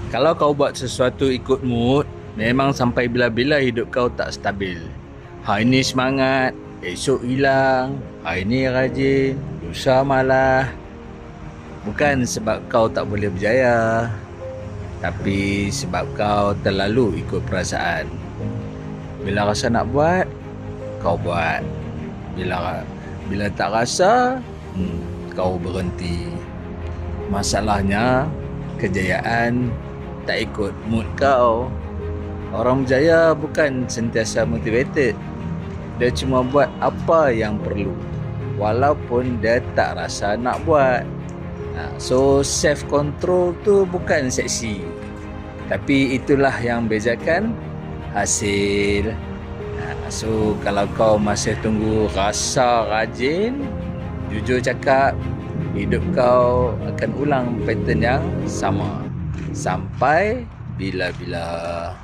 Kalau kau buat sesuatu ikut mood, memang sampai bila-bila hidup kau tak stabil. Hari ni semangat, esok hilang. Hari ni rajin, lusa malah. Bukan sebab kau tak boleh berjaya, tapi sebab kau terlalu ikut perasaan. Bila rasa nak buat, kau buat. Bila tak rasa, kau berhenti. Masalahnya, kejayaan tak ikut mood kau. Orang berjaya bukan sentiasa motivated. Dia cuma buat apa yang perlu, walaupun dia tak rasa nak buat. So self control tu bukan seksi, tapi itulah yang bezakan hasil. So kalau kau masih tunggu rasa rajin, jujur cakap, hidup kau akan ulang pattern yang sama sampai bila-bila.